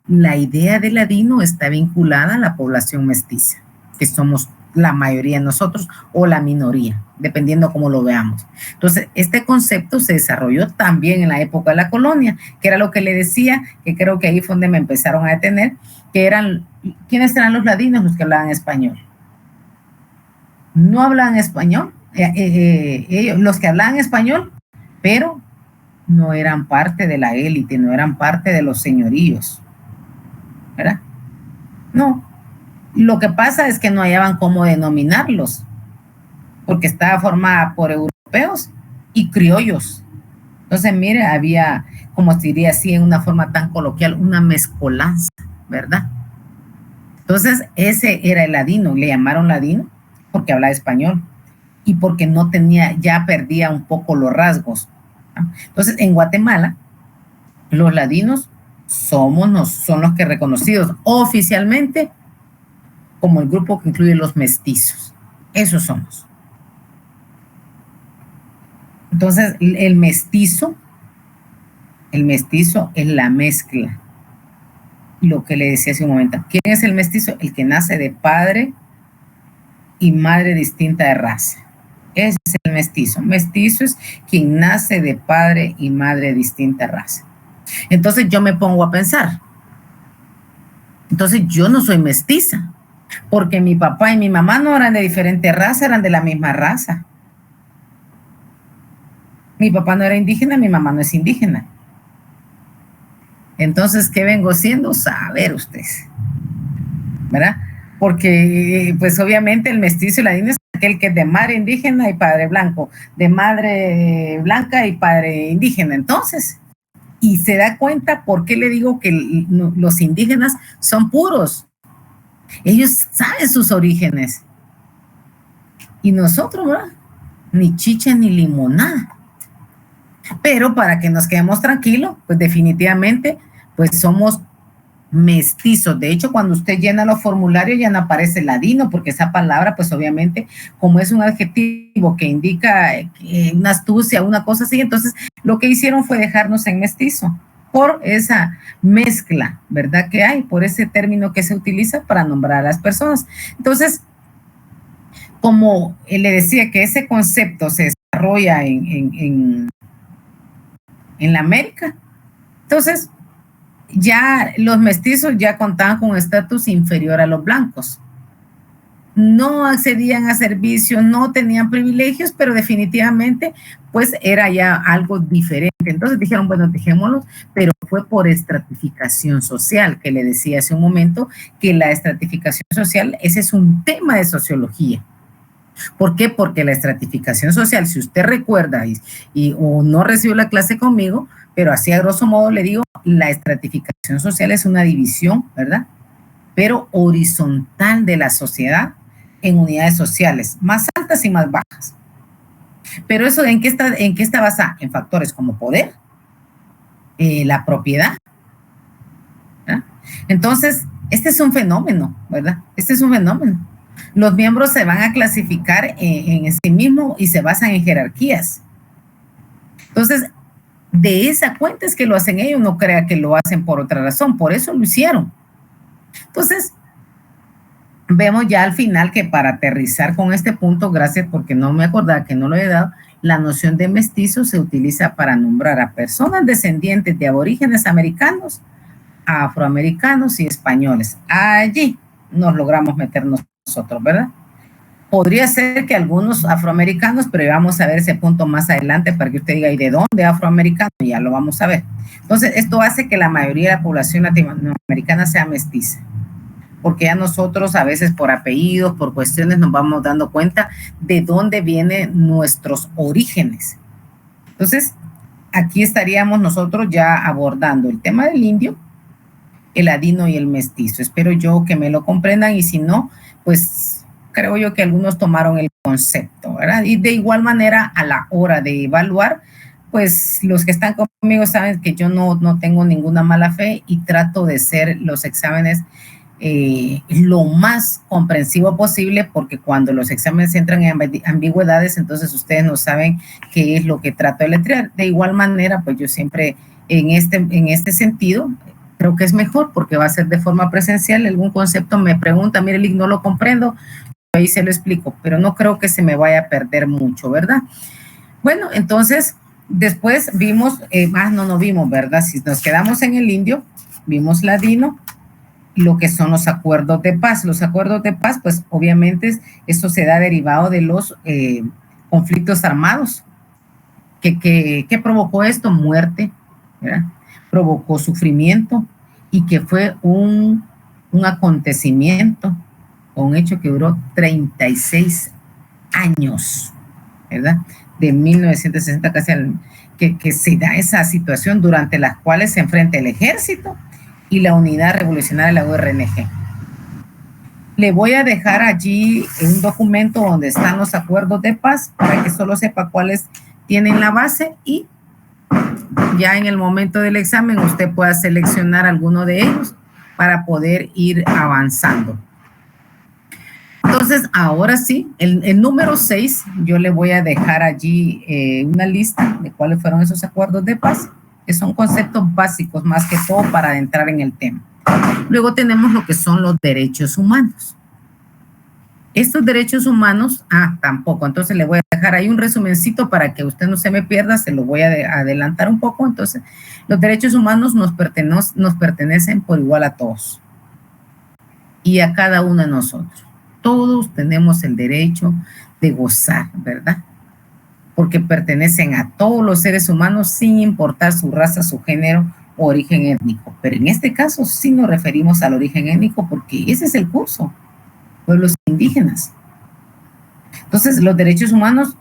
la idea de ladino está vinculada a la población mestiza, que somos la mayoría de nosotros o la minoría, dependiendo cómo lo veamos. Entonces, este concepto se desarrolló también en la época de la colonia, que era lo que le decía, que creo que ahí fue donde me empezaron a detener, que eran, ¿quiénes eran los ladinos? Los que hablaban español. No hablaban español, ellos, los que hablaban español, pero no eran parte de la élite, no eran parte de los señoríos, ¿verdad? No, lo que pasa es que no hallaban cómo denominarlos, porque estaba formada por europeos y criollos. Entonces, mire, había, como se diría así en una forma tan coloquial, una mezcolanza, ¿verdad? Entonces, ese era el ladino, le llamaron ladino porque hablaba español y porque no tenía, ya perdía un poco los rasgos, ¿no? Entonces, en Guatemala, los ladinos son los que reconocidos oficialmente como el grupo que incluye los mestizos. Esos somos. Entonces, el mestizo es la mezcla. Lo que le decía hace un momento. ¿Quién es el mestizo? El que nace de padre y madre distinta de raza. Ese es el mestizo. Mestizo es quien nace de padre y madre distinta de raza. Entonces yo me pongo a pensar. Entonces yo no soy mestiza, porque mi papá y mi mamá no eran de diferente raza, eran de la misma raza. Mi papá no era indígena, mi mamá no es indígena. Entonces, ¿qué vengo siendo? Saber ustedes, ¿verdad? Porque, pues obviamente el mestizo y ladino es aquel que es de madre indígena y padre blanco, de madre blanca y padre indígena. Entonces, y se da cuenta por qué le digo que los indígenas son puros. Ellos saben sus orígenes. Y nosotros, ¿verdad? Ni chicha ni limonada. Pero para que nos quedemos tranquilos, pues definitivamente, pues somos mestizos. De hecho, cuando usted llena los formularios ya no aparece ladino, porque esa palabra, pues obviamente, como es un adjetivo que indica una astucia, una cosa así, entonces lo que hicieron fue dejarnos en mestizo, por esa mezcla, ¿verdad? Que hay, por ese término que se utiliza para nombrar a las personas. Entonces, como le decía que ese concepto se desarrolla en la América, entonces ya los mestizos ya contaban con un estatus inferior a los blancos. No accedían a servicios, no tenían privilegios, pero definitivamente pues era ya algo diferente. Entonces dijeron, bueno, dejémoslo, pero fue por estratificación social, que le decía hace un momento que la estratificación social, ese es un tema de sociología. ¿Por qué? Porque la estratificación social, si usted recuerda o no recibió la clase conmigo, pero así a grosso modo le digo, la estratificación social es una división, ¿verdad? Pero horizontal de la sociedad en unidades sociales, más altas y más bajas. Pero eso, ¿en qué está basada? En factores como poder, la propiedad, ¿verdad? Entonces, este es un fenómeno, ¿verdad? Este es un fenómeno. Los miembros se van a clasificar en sí mismos y se basan en jerarquías. Entonces, de esa cuenta es que lo hacen ellos, no crea que lo hacen por otra razón, por eso lo hicieron. Entonces, vemos ya al final que para aterrizar con este punto, gracias porque no me acordaba que no lo he dado, la noción de mestizo se utiliza para nombrar a personas descendientes de aborígenes americanos, afroamericanos y españoles. Allí nos logramos meter nosotros, ¿verdad? Podría ser que algunos afroamericanos, pero vamos a ver ese punto más adelante para que usted diga, ¿y de dónde afroamericano? Ya lo vamos a ver. Entonces, esto hace que la mayoría de la población latinoamericana sea mestiza, porque ya nosotros a veces por apellidos, por cuestiones, nos vamos dando cuenta de dónde vienen nuestros orígenes. Entonces, aquí estaríamos nosotros ya abordando el tema del indio, el ladino y el mestizo. Espero yo que me lo comprendan y si no, pues creo yo que algunos tomaron el concepto, ¿verdad? Y de igual manera, a la hora de evaluar, pues los que están conmigo saben que yo no tengo ninguna mala fe y trato de hacer los exámenes lo más comprensivo posible, porque cuando los exámenes entran en ambigüedades, entonces ustedes no saben qué es lo que trato de letrear. De igual manera, pues yo siempre en este sentido creo que es mejor porque va a ser de forma presencial. Algún concepto me pregunta, mire, Lick, no lo comprendo, ahí se lo explico, pero no creo que se me vaya a perder mucho, ¿verdad? Bueno, entonces después vimos, no vimos, ¿verdad? Si nos quedamos en el indio, vimos ladino, lo que son los acuerdos de paz. Los acuerdos de paz, pues obviamente esto se da derivado de los conflictos armados. ¿Qué provocó esto? Muerte, ¿verdad? Provocó sufrimiento y que fue un acontecimiento, un hecho que duró 36 años, ¿verdad? De 1960 casi que se da esa situación durante las cuales se enfrenta el ejército y la unidad revolucionaria de la URNG. Le voy a dejar allí un documento donde están los acuerdos de paz para que solo sepa cuáles tienen la base y ya en el momento del examen usted pueda seleccionar alguno de ellos para poder ir avanzando. Entonces, ahora sí, el número 6, yo le voy a dejar allí una lista de cuáles fueron esos acuerdos de paz, que son conceptos básicos más que todo para adentrar en el tema. Luego tenemos lo que son los derechos humanos. Estos derechos humanos, tampoco, entonces le voy a dejar ahí un resumencito para que usted no se me pierda, se lo voy a adelantar un poco. Entonces, los derechos humanos nos pertenecen por igual a todos y a cada uno de nosotros. Todos tenemos el derecho de gozar, ¿verdad? Porque pertenecen a todos los seres humanos sin importar su raza, su género o origen étnico. Pero en este caso sí nos referimos al origen étnico porque ese es el curso, pueblos indígenas. Entonces, los derechos humanos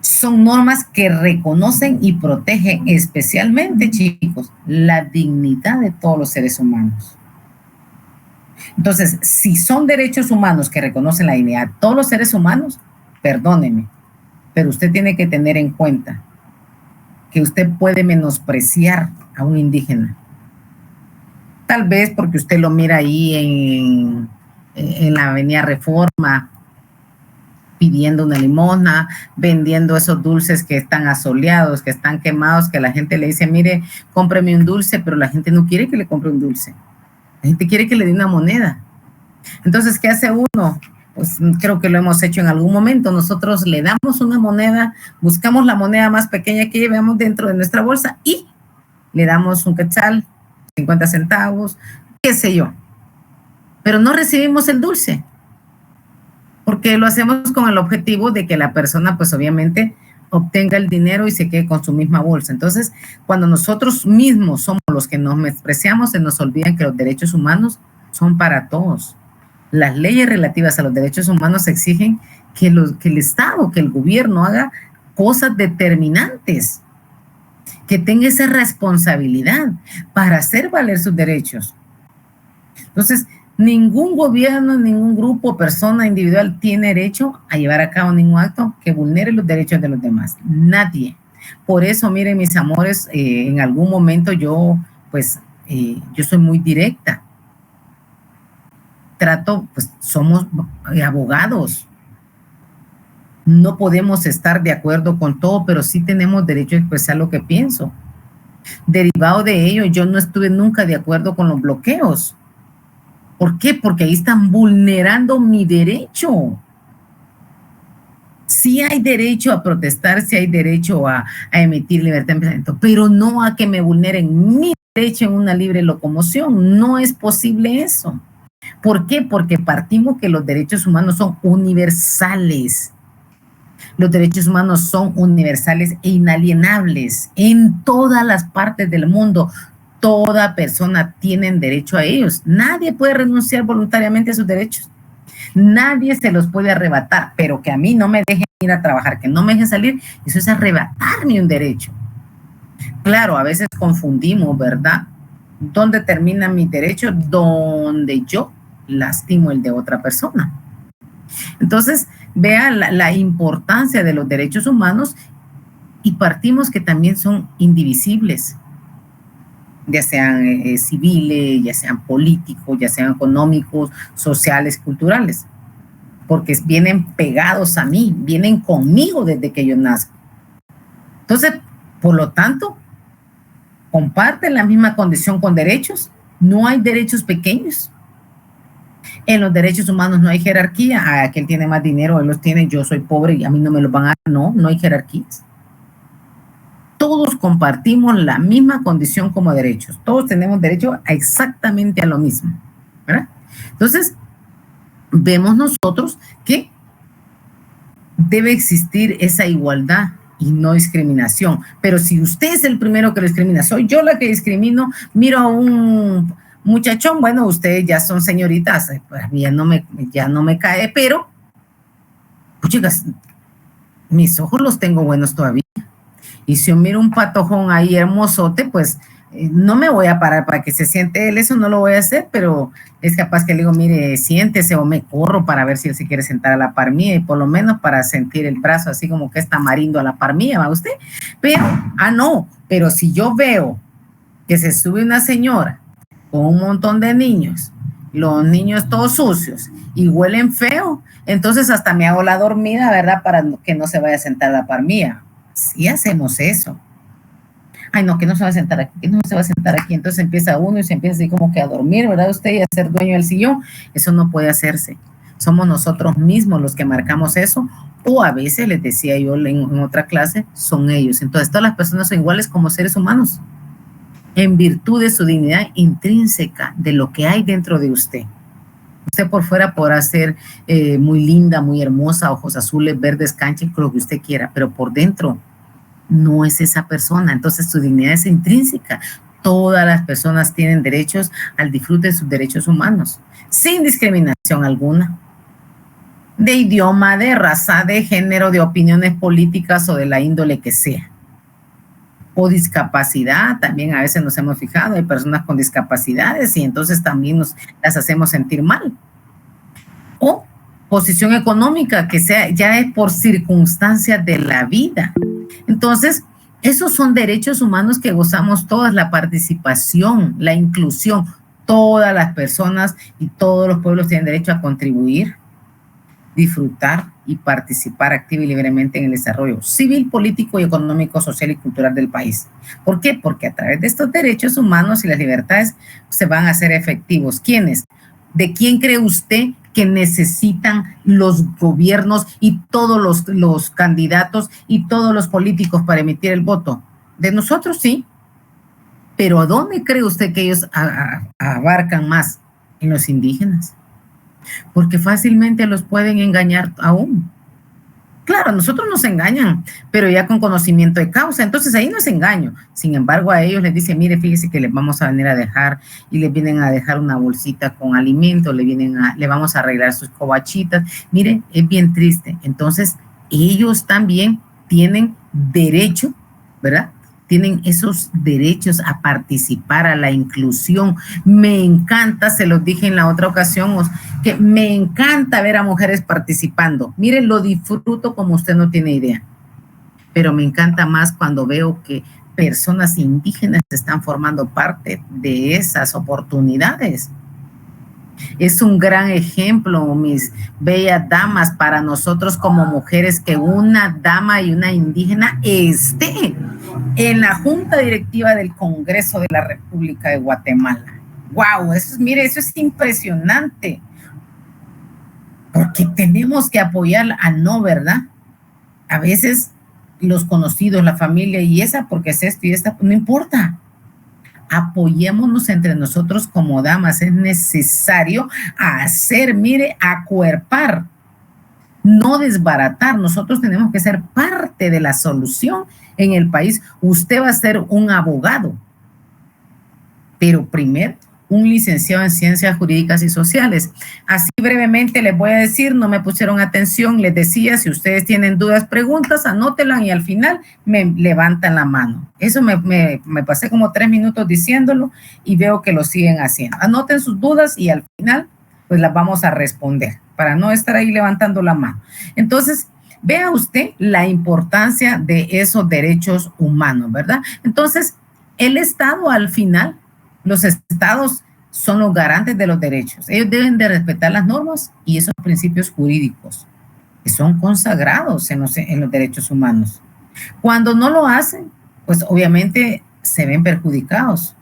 son normas que reconocen y protegen especialmente, chicos, la dignidad de todos los seres humanos. Entonces, si son derechos humanos que reconocen la dignidad de todos los seres humanos, perdóneme, pero usted tiene que tener en cuenta que usted puede menospreciar a un indígena. Tal vez porque usted lo mira ahí en la avenida Reforma, pidiendo una limosna, vendiendo esos dulces que están asoleados, que están quemados, que la gente le dice, mire, cómpreme un dulce, pero la gente no quiere que le compre un dulce. La gente quiere que le dé una moneda. Entonces, ¿qué hace uno? Pues creo que lo hemos hecho en algún momento. Nosotros le damos una moneda, buscamos la moneda más pequeña que llevamos dentro de nuestra bolsa y le damos un quetzal, 50 centavos, qué sé yo. Pero no recibimos el dulce, porque lo hacemos con el objetivo de que la persona, pues obviamente, obtenga el dinero y se quede con su misma bolsa. Entonces, cuando nosotros mismos somos los que nos menospreciamos, se nos olvidan que los derechos humanos son para todos. Las leyes relativas a los derechos humanos exigen que el Estado, que el gobierno haga cosas determinantes, que tenga esa responsabilidad para hacer valer sus derechos. Entonces, ningún gobierno, ningún grupo, persona individual tiene derecho a llevar a cabo ningún acto que vulnere los derechos de los demás. Nadie. Por eso, miren, mis amores, en algún momento yo soy muy directa. Somos abogados. No podemos estar de acuerdo con todo, pero sí tenemos derecho a expresar lo que pienso. Derivado de ello, yo no estuve nunca de acuerdo con los bloqueos. ¿Por qué? Porque ahí están vulnerando mi derecho. Sí hay derecho a protestar, sí hay derecho a emitir libertad de pensamiento, pero no a que me vulneren mi derecho en una libre locomoción. No es posible eso. ¿Por qué? Porque partimos que los derechos humanos son universales. Los derechos humanos son universales e inalienables en todas las partes del mundo. Toda persona tiene derecho a ellos. Nadie puede renunciar voluntariamente a sus derechos. Nadie se los puede arrebatar, pero que a mí no me dejen ir a trabajar, que no me dejen salir, eso es arrebatarme un derecho. Claro, a veces confundimos, ¿verdad? ¿Dónde termina mi derecho? Donde yo lastimo el de otra persona. Entonces, vea la importancia de los derechos humanos y partimos que también son indivisibles, ya sean civiles, ya sean políticos, ya sean económicos, sociales, culturales, porque vienen pegados a mí, vienen conmigo desde que yo nazco. Entonces, por lo tanto, comparten la misma condición con derechos. No hay derechos pequeños. En los derechos humanos no hay jerarquía. Aquel tiene más dinero, él los tiene, yo soy pobre y a mí no me los van a dar. No, no hay jerarquías. Todos compartimos la misma condición como derechos. Todos tenemos derecho a exactamente a lo mismo, ¿verdad? Entonces, vemos nosotros que debe existir esa igualdad y no discriminación. Pero si usted es el primero que lo discrimina, soy yo la que discrimino, miro a un muchachón, bueno, ustedes ya son señoritas, pues ya no me cae, pero, pues chicas, mis ojos los tengo buenos todavía. Y si yo miro un patojón ahí hermosote, pues no me voy a parar para que se siente él, eso no lo voy a hacer, pero es capaz que le digo, mire, siéntese, o me corro para ver si él se quiere sentar a la par mía, y por lo menos para sentir el brazo así como que está marindo a la par mía, ¿va usted? Pero, no, pero si yo veo que se sube una señora con un montón de niños, los niños todos sucios y huelen feo, entonces hasta me hago la dormida, ¿verdad? Para que no se vaya a sentar a la par mía. Si hacemos eso, ay no, que no se va a sentar aquí, que no se va a sentar aquí, entonces empieza uno y se empieza así como que a dormir, ¿verdad? Usted y a ser dueño del sillón, eso no puede hacerse. Somos nosotros mismos los que marcamos eso, o a veces, les decía yo en otra clase, son ellos. Entonces todas las personas son iguales como seres humanos, en virtud de su dignidad intrínseca, de lo que hay dentro de usted. Usted por fuera podrá ser muy linda, muy hermosa, ojos azules, verdes, cancha, lo que usted quiera, pero por dentro no es esa persona. Entonces su dignidad es intrínseca. Todas las personas tienen derechos al disfrute de sus derechos humanos, sin discriminación alguna, de idioma, de raza, de género, de opiniones políticas o de la índole que sea. O discapacidad, también a veces nos hemos fijado, hay personas con discapacidades y entonces también las hacemos sentir mal. O posición económica, que sea ya es por circunstancias de la vida. Entonces, esos son derechos humanos que gozamos todas, la participación, la inclusión. Todas las personas y todos los pueblos tienen derecho a contribuir, disfrutar y participar activa y libremente en el desarrollo civil, político y económico, social y cultural del país. ¿Por qué? Porque a través de estos derechos humanos y las libertades se van a hacer efectivos. ¿Quiénes? ¿De quién cree usted que necesitan los gobiernos y todos los candidatos y todos los políticos para emitir el voto? De nosotros, sí. Pero ¿a dónde cree usted que ellos abarcan más? En los indígenas. Porque fácilmente los pueden engañar aún. Claro, a nosotros nos engañan, pero ya con conocimiento de causa, entonces ahí no es engaño. Sin embargo, a ellos les dicen, mire, fíjese que les vamos a venir a dejar, y les vienen a dejar una bolsita con alimento, le vamos a arreglar sus covachitas. Mire, es bien triste. Entonces, ellos también tienen derecho, ¿verdad? Tienen esos derechos a participar, a la inclusión. Me encanta, se los dije en la otra ocasión, que me encanta ver a mujeres participando. Miren, lo disfruto como usted no tiene idea. Pero me encanta más cuando veo que personas indígenas están formando parte de esas oportunidades. Es un gran ejemplo, mis bellas damas, para nosotros como mujeres, que una dama y una indígena esté en la junta directiva del Congreso de la República de Guatemala. ¡Wow! Mire, eso es impresionante. Porque tenemos que apoyar a no, ¿verdad? A veces los conocidos, la familia, y esa porque es esto y esta, no importa. Apoyémonos entre nosotros como damas. Es necesario hacer, mire, acuerpar, no desbaratar. Nosotros tenemos que ser parte de la solución en el país. Usted va a ser un abogado, pero primero un licenciado en Ciencias Jurídicas y Sociales. Así brevemente les voy a decir, no me pusieron atención, les decía, si ustedes tienen dudas, preguntas, anótelas y al final me levantan la mano. Eso me pasé como 3 minutos diciéndolo y veo que lo siguen haciendo. Anoten sus dudas y al final pues las vamos a responder para no estar ahí levantando la mano. Entonces, vea usted la importancia de esos derechos humanos, ¿verdad? Entonces, el Estado al final, los estados son los garantes de los derechos. Ellos deben de respetar las normas y esos principios jurídicos que son consagrados en los derechos humanos. Cuando no lo hacen, pues obviamente se ven perjudicados.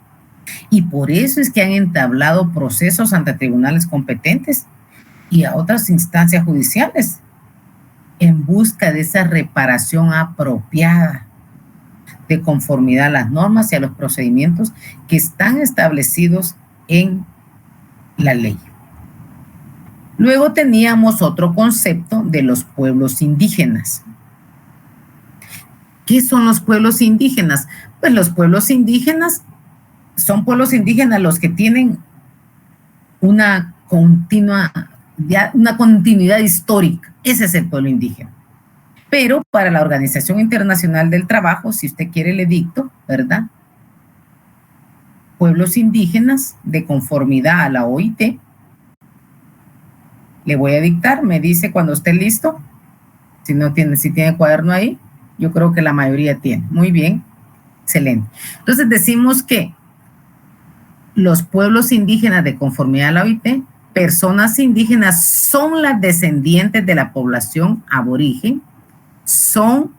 Y por eso es que han entablado procesos ante tribunales competentes y a otras instancias judiciales en busca de esa reparación apropiada, de conformidad a las normas y a los procedimientos que están establecidos en la ley. Luego teníamos otro concepto de los pueblos indígenas. ¿Qué son los pueblos indígenas? Pues los pueblos indígenas son pueblos indígenas los que tienen una continuidad histórica. Ese es el pueblo indígena. Pero para la Organización Internacional del Trabajo, si usted quiere le dicto, ¿verdad? Pueblos indígenas de conformidad a la OIT. Le voy a dictar, me dice cuando esté listo. Si tiene cuaderno ahí, yo creo que la mayoría tiene. Muy bien, excelente. Entonces decimos que los pueblos indígenas de conformidad a la OIT, personas indígenas son las descendientes de la población aborigen, son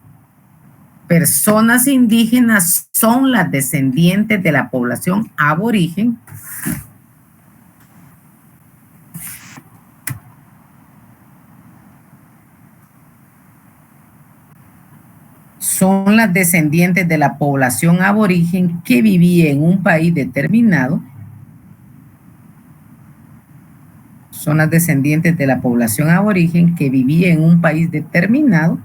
personas indígenas, son las descendientes de la población aborigen, son las descendientes de la población aborigen que vivía en un país determinado, son las descendientes de la población aborigen que vivía en un país determinado,